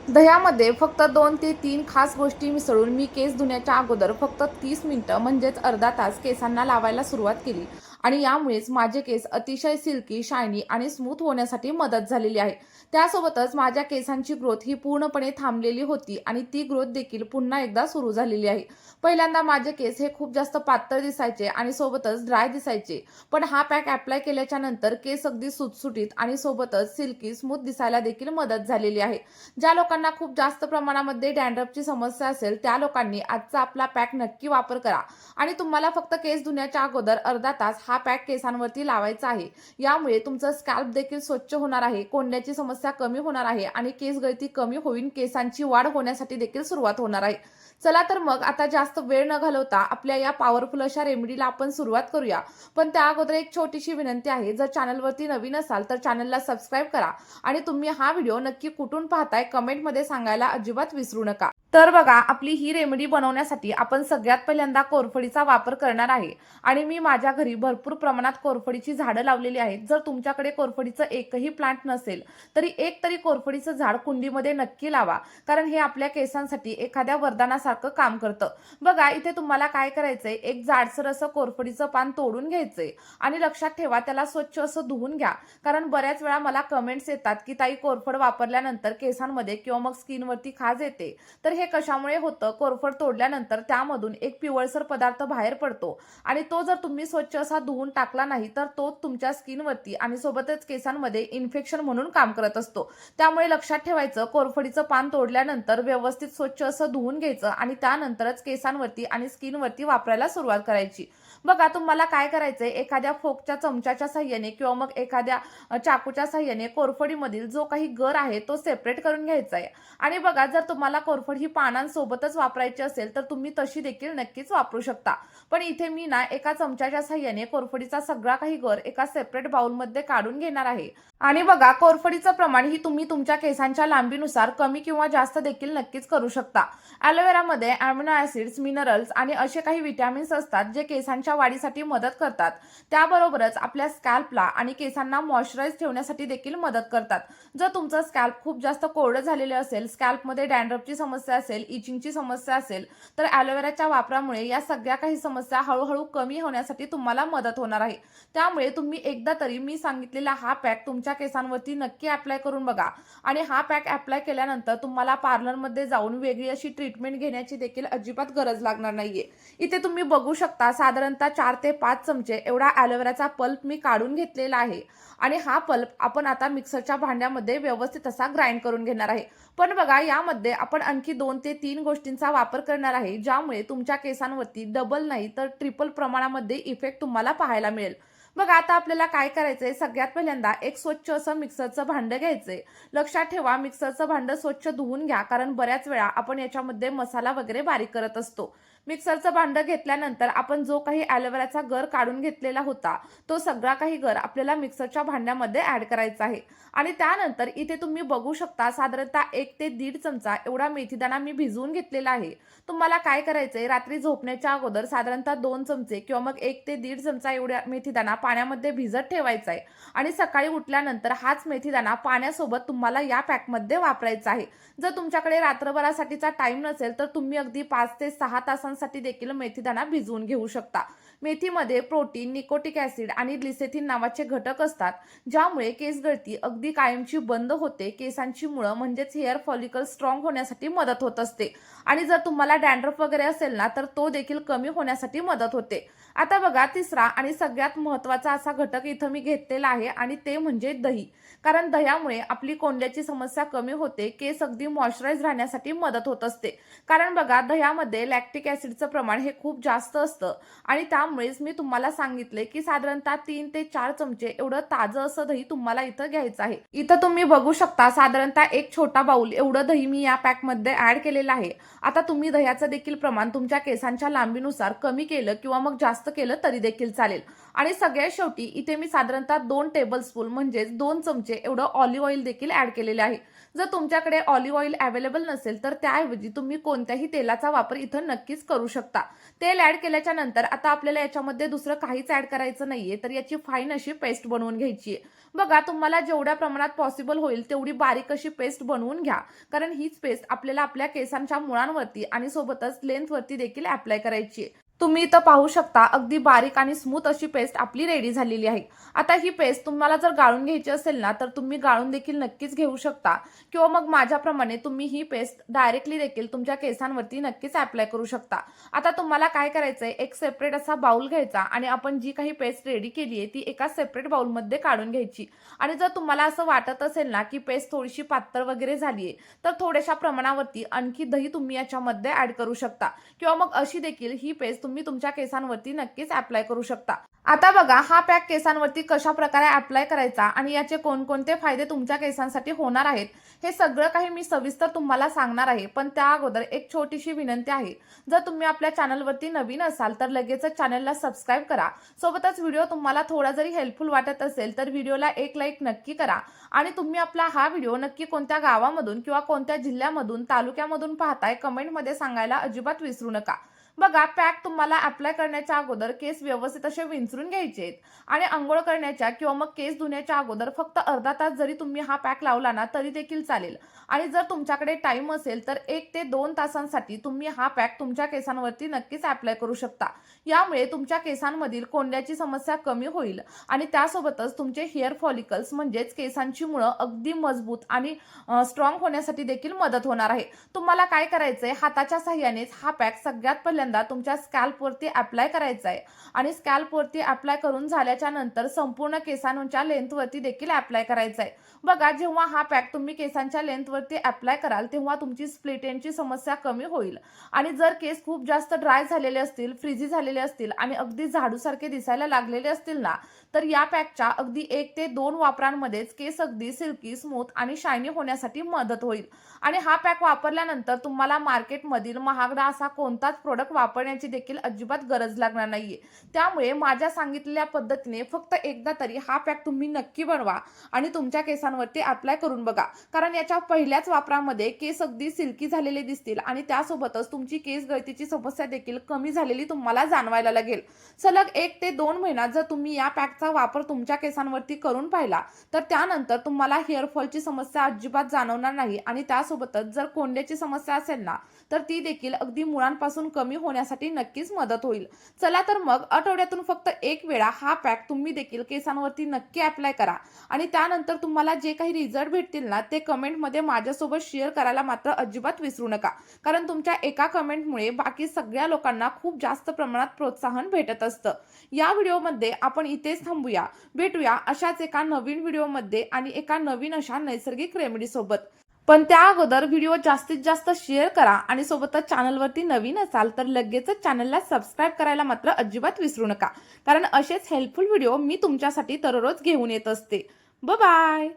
दह्यामध्ये फक्त 2 ते 3 खास गोष्टी मिसळून मी केस धुण्याच्या अगोदर फक्त 30 मिनिटं म्हणजेच अर्धा तास केसांना लावायला सुरुवात केली आणि यामुळेच माझे केस अतिशय सिल्की, शायनी आणि स्मूथ होण्यासाठी मदत झालेली आहे. त्यासोबतच माझ्या केसांची ग्रोथ ही पूर्णपणे थांबलेली होती आणि ती ग्रोथ देखील पुन्हा एकदा सुरू झालेली आहे. पहिल्यांदा माझे केस हे खूप जास्त पातळ दिसायचे आणि सोबतच ड्राय दिसायचे. पण हा पॅक अप्लाय केल्याच्या नंतर केस अगदी सुटसुटीत आणि सोबतच सिल्की, स्मूथ दिसायला देखील मदत झालेली आहे. ज्या लोकांना खूप जास्त प्रमाणामध्ये डॅन्ड्रफची समस्या असेल त्या लोकांनी आजचा आपला पॅक नक्की वापर करा आणि तुम्हाला फक्त केस धुण्याच्या अगोदर अर्धा तास हा पॅक केसांवरती लावायचा आहे. यामुळे तुमचं स्कॅल्प देखील स्वच्छ होणार आहे, कोंड्याची समस्या कमी होणार आहे आणि केस गळती कमी होऊन केसांची वाढ होण्यासाठी देखील सुरुवात होणार आहे. चला तर मग आता जास्त वेळ न घालवता आपल्या या पॉवरफुल अशा रेमेडीला आपण सुरुवात करूया. पण त्या अगोदर एक छोटीशी विनंती आहे, जर चॅनलवरती नवीन असाल तर चॅनलला सबस्क्राईब करा आणि तुम्ही हा व्हिडिओ नक्की कुठून पाहताय कमेंटमध्ये सांगायला अजिबात विसरू नका. तर बघा, आपली ही रेमेडी बनवण्यासाठी आपण सगळ्यात पहिल्यांदा कोरफडीचा वापर करणार आहे आणि मी माझ्या घरी भरपूर प्रमाणात कोरफडीची झाडं लावलेली आहेत. जर तुमच्याकडे कोरफडीचं एकही प्लांट नसेल तरी एक तरी कोरफडीचं झाड कुंडीमध्ये नक्की लावा, कारण हे आपल्या केसांसाठी एखाद्या वरदानासारखं काम करतं. बघा, इथे तुम्हाला काय करायचंय, एक जाडसर असं कोरफडीचं पान तोडून घ्यायचंय आणि लक्षात ठेवा त्याला स्वच्छ असं धुवून घ्या, कारण बऱ्याच वेळा मला कमेंट्स येतात की ताई, कोरफड वापरल्यानंतर केसांमध्ये किंवा मग स्किनवरती खाज येते. तर हे कशामुळे होतं, कोरफड तोडल्यानंतर त्यामधून एक पिवळसर पदार्थ बाहेर पडतो आणि तो जर तुम्ही स्वच्छ असा धुवून टाकला नाही तर तो तुमच्या स्किनवरती आणि सोबतच केसांमध्ये इन्फेक्शन म्हणून काम करत असतो. त्यामुळे लक्षात ठेवायचं, कोरफडीचं पान तोडल्यानंतर व्यवस्थित स्वच्छ असं धुवून घ्यायचं आणि त्यानंतरच केसांवरती आणि स्किनवरती वापरायला सुरुवात करायची. बघा, तुम्हाला काय करायचंय, एखाद्या फोकच्या चमच्याच्या साह्याने किंवा मग एखाद्या चाकूच्या साह्याने कोरफडीमधील जो काही गर आहे तो सेपरेट करून घ्यायचा आहे. आणि बघा, जर तुम्हाला कोरफड ही पानांसोबतच वापरायची असेल तर तुम्ही तशी देखील नक्कीच वापरू शकता. पण इथे मी ना एका चमच्याच्या साह्याने कोरफडीचा सगळा काही गर एका सेपरेट बाउलमध्ये काढून घेणार आहे. आणि बघा, कोरफडीचं प्रमाण ही तुम्ही तुमच्या केसांच्या लांबीनुसार कमी किंवा जास्त देखील नक्कीच करू शकता. ॲलोवेरामध्ये अॅमिनो ॲसिड्स, मिनरल्स आणि असे काही विटॅमिन्स असतात जे केसांच्या वाढीसाठी मदत करतात. त्याबरोबरच आपल्या स्कॅल्पला आणि केसांना मॉइश्चराईज ठेवण्यासाठी देखील मदत करतात. जर तुमचं स्कॅल्प खूप जास्त कोरडं झालेलं असेल, स्कॅल्पमध्ये डॅन्ड्रफची समस्या असेल, इचिंगची समस्या असेल, तर ॲलोवेराच्या वापरामुळे या सगळ्या काही समस्या हळूहळू कमी होण्यासाठी तुम्हाला मदत होणार आहे. त्यामुळे तुम्ही एकदा तरी मी सांगितलेला हा पॅक तुमच्या केसांवरती नक्की अप्लाय करून बघा आणि हा पॅक अप्लाय केल्यानंतर तुम्हाला पार्लरमध्ये जाऊन वेगळी अशी ट्रीटमेंट घेण्याची देखील अजिबात गरज लागणार नाहीये. इथे तुम्ही बघू शकता, साधारणतः 4 ते 5 चमचे एवढा ॲलोवेराचा पल्प मी काढून घेतलेला आहे आणि हा पल्प आपण आता मिक्सरच्या भांड्यामध्ये व्यवस्थित असा ग्राइंड करून घेणार आहे. पण बघा, यामध्ये आपण आणखी 2 ते 3 गोष्टींचा वापर करणार आहे, ज्यामुळे तुमच्या केसांवरती डबल नाही तर ट्रिपल प्रमाणामध्ये इफेक्ट तुम्हाला पाहायला मिळेल. बघा, आता आपल्याला काय करायचंय, सगळ्यात पहिल्यांदा एक स्वच्छ असं मिक्सरचं भांडं घ्यायचंय. लक्षात ठेवा, मिक्सरचं भांडं स्वच्छ धुवून घ्या, कारण बऱ्याच वेळा आपण याच्यामध्ये मसाला वगैरे बारीक करत असतो. मिक्सरचं भांडं घेतल्यानंतर आपण जो काही ॲलोवेराचा गर काढून घेतलेला होता तो सगळा काही गर आपल्याला मिक्सरच्या भांड्यामध्ये ऍड करायचा आहे. आणि त्यानंतर इथे तुम्ही बघू शकता, साधारणतः 1 ते 1.5 चमचा एवढा मेथीदाणा मी भिजवून घेतलेला आहे. तुम्हाला काय करायचंय, रात्री झोपण्याच्या अगोदर साधारणतः 2 चमचे किंवा मग 1 ते 1.5 चमचा एवढा मेथीदाणा पाण्यामध्ये भिजत ठेवायचा आहे आणि सकाळी उठल्यानंतर हाच मेथीदाणा पाण्यासोबत तुम्हाला या पॅकमध्ये वापरायचा आहे. जर तुमच्याकडे रात्रभरासाठीचा टाइम नसेल तर तुम्ही अगदी 5 ते 6 तासांसाठी देखील मेथीदाणा भिजवून घेऊ शकता. मेथीमध्ये प्रोटीन, निकोटिक ॲसिड आणि ग्लिसेथिन नावाचे घटक असतात, ज्यामुळे केस गळती अगदी कायमची बंद होते. केसांची मुळं म्हणजेच हेअर फॉलिकल स्ट्रॉंग होण्यासाठी मदत होत असते आणि जर तुम्हाला डॅन्ड्रफ वगैरे असेल ना तर तो देखील कमी होण्यासाठी मदत होते. आता बघा, तिसरा आणि सगळ्यात महत्त्वाचा असा घटक इथं मी घेतलेला आहे आणि ते म्हणजे दही. कारण दह्यामुळे आपली कोंड्याची समस्या कमी होते, केस अगदी मॉइश्चराईज राहण्यासाठी मदत होत असते. कारण बघा, दह्यामध्ये लॅक्टिक ॲसिडचं प्रमाण हे खूप जास्त असतं आणि त्यामुळेच मी तुम्हाला सांगितले की साधारणतः 3 ते 4 चमचे एवढं ताजं असं दही तुम्हाला इथं घ्यायचं आहे. इथं तुम्ही बघू शकता, साधारणतः एक छोटा बाउल एवढं दही मी या पॅकमध्ये ऍड केलेलं आहे. आता तुम्ही दह्याचं देखील प्रमाण तुमच्या केसांच्या लांबीनुसार कमी केलं किंवा मग जास्त केलं तरी देखील चालेल. आणि सगळ्यात शेवटी इथे मी साधारणतः 2 टेबलस्पून म्हणजेच 2 चमचे एवढं ऑलिव्ह ऑइल देखील ऍड केलेले आहे. जर तुमच्याकडे ऑलिव्ह ऑइल अवेलेबल नसेल तर त्याऐवजी तुम्ही कोणत्याही तेलाचा वापर इथं नक्कीच करू शकता. तेल ऍड केल्याच्या नंतर आता आपल्याला याच्यामध्ये दुसरं काहीच ऍड करायचं नाहीये, तर याची फाईन अशी पेस्ट बनवून घ्यायची आहे. बघा, तुम्हाला जेवढ्या प्रमाणात पॉसिबल होईल तेवढी बारीक अशी पेस्ट बनवून घ्या, कारण हीच पेस्ट आपल्याला आपल्या केसांच्या मुळांवरती आणि सोबतच लेंथवरती देखील अप्लाय करायची आहे. तुम्ही इथं पाहू शकता, अगदी बारीक आणि स्मूथ अशी पेस्ट आपली रेडी झालेली आहे. आता ही पेस्ट तुम्हाला जर गाळून घ्यायची असेल ना, तर तुम्ही गाळून देखील नक्कीच घेऊ शकता, किंवा मग माझ्याप्रमाणे तुम्ही ही पेस्ट डायरेक्टली देखील तुमच्या केसांवरती नक्कीच अप्लाय करू शकता. आता तुम्हाला काय करायचंय, एक सेपरेट असा बाउल घ्यायचा आणि आपण जी काही पेस्ट रेडी केली आहे ती एका सेपरेट बाउलमध्ये काढून घ्यायची. आणि जर तुम्हाला असं वाटत असेल ना की पेस्ट थोडीशी पातळ वगैरे झालीये, तर थोड्याशा प्रमाणावरती आणखी दही तुम्ही याच्यामध्ये ऍड करू शकता, किंवा मग अशी देखील ही पेस्ट तुम्ही तुमच्या केसांवरती नक्कीच अप्लाय करू शकता. आता बघा, हा पॅक केसांवरती कशा प्रकारे अप्लाय करायचा आणि याचे कोणकोणते फायदे तुमच्या केसांसाठी होणार आहेत हे सगळं काही मी सविस्तर तुम्हाला सांगणार आहे. पण त्या अगोदर एक छोटीशी विनंती आहे, जर तुम्ही आपल्या चॅनलवरती नवीन असाल तर लगेचच चॅनलला सबस्क्राईब करा. सोबतच व्हिडिओ तुम्हाला थोडा जरी हेल्पफुल वाटत असेल तर व्हिडिओला एक लाईक नक्की करा. आणि तुम्ही आपला हा व्हिडिओ नक्की कोणत्या गावामधून किंवा कोणत्या जिल्ह्यामधून तालुक्यामधून पाहताय कमेंटमध्ये सांगायला अजिबात विसरू नका. बघा, पॅक तुम्हाला अप्लाय करण्याच्या अगोदर केस व्यवस्थित असे विंचरून घ्यायचे आहेत. आणि अंघोळ करण्याच्या किंवा मग केस धुण्याच्या अगोदर फक्त अर्धा तास जरी तुम्ही हा पॅक लावला ना तरी देखील चालेल. आणि जर तुमच्याकडे टाइम असेल तर 1 ते 2 तासांसाठी तुम्ही हा पॅक तुमच्या केसांवरती नक्कीच अप्लाय करू शकता. यामुळे तुमच्या केसांमधील कोंड्याची समस्या कमी होईल आणि त्यासोबतच तुमचे हेअर फॉलिकल्स म्हणजेच केसांची मुळं अगदी मजबूत आणि स्ट्रॉंग होण्यासाठी देखील मदत होणार आहे. तुम्हाला काय करायचंय, हाताच्या साहाय्यानेच हा पॅक सगळ्यात पहिल्यांदा तुमच्या स्कॅल्पवरती अप्लाय करायचा आहे. आणि स्कॅल्पवरती अप्लाय करून झाल्याच्या नंतर संपूर्ण केसांच्या लेंथवरती देखील अप्लाय करायचा आहे. बघा, जेव्हा हा पॅक तुम्ही केसांच्या लेंथवरती अप्लाय कराल तेव्हा तुमची स्प्लिट एंडची समस्या कमी होईल. आणि जर केस खूप जास्त ड्राय झालेले असतील, फ्रिझी झालेले असतील आणि अगदी झाडूसारखे दिसायला लागलेले असतील ना, तर या पॅकच्या अगदी 1 ते 2 वापरांमध्येच केस अगदी सिल्की, स्मूथ आणि शायनी होण्यासाठी मदत होईल. आणि हा पॅक वापरल्यानंतर तुम्हाला मार्केटमधील महागडा असा कोणताच प्रोडक्ट वापरण्याची देखील अजिबात गरज लागणार नाहीये. त्यामुळे माझ्या सांगितलेल्या पद्धतीने फक्त एकदा तरी हा पॅक तुम्ही नक्की बनवा आणि तुमच्या केसांवरती अप्लाय करून बघा, कारण याच्या पहिल्याच वापरामध्ये केस अगदी सिल्की झालेले दिसतील आणि त्यासोबतच तुमची केस गळतीची समस्या देखील कमी झालेली तुम्हाला जाणवायला लागेल. सलग 1 ते 2 महिना जर तुम्ही या पॅकचा वापर तुमच्या केसांवरती करून पाहिला तर त्यानंतर तुम्हाला हेअरफॉलची समस्या अजिबात जाणवणार नाही. आणि त्यासोबतच जर कोंड्याची समस्या असेल ना तर ती देखील अगदी मुळांपासून कमी होण्यासाठी नक्कीच मदत होईल. चला तर मग आठवड्यातून फक्त 1 वेळा हा पॅक तुम्ही देखील केसांवरती नक्की अप्लाय करा आणि त्यानंतर तुम्हाला जे काही रिझल्ट भेटतील ना ते कमेंटमध्ये माझ्यासोबत शेअर करायला मात्र अजिबात विसरू नका, कारण तुमच्या एका कमेंटमुळे बाकी सगळ्या लोकांना खूप जास्त प्रमाणात प्रोत्साहन भेटत असतं. या व्हिडिओमध्ये आपण इथेच थांबूया. भेटूया अशाच एका नवीन व्हिडिओमध्ये आणि एका नवीन अशा नैसर्गिक रेमेडी सोबत. पण त्या अगोदर व्हिडिओ जास्तीत जास्त शेअर करा आणि सोबतच चॅनलवरती नवीन असाल तर लगेचच चॅनलला सबस्क्राईब करायला मात्र अजिबात विसरू नका, कारण असेच हेल्पफुल व्हिडिओ मी तुमच्यासाठी दररोज घेऊन येत असते. Bye bye.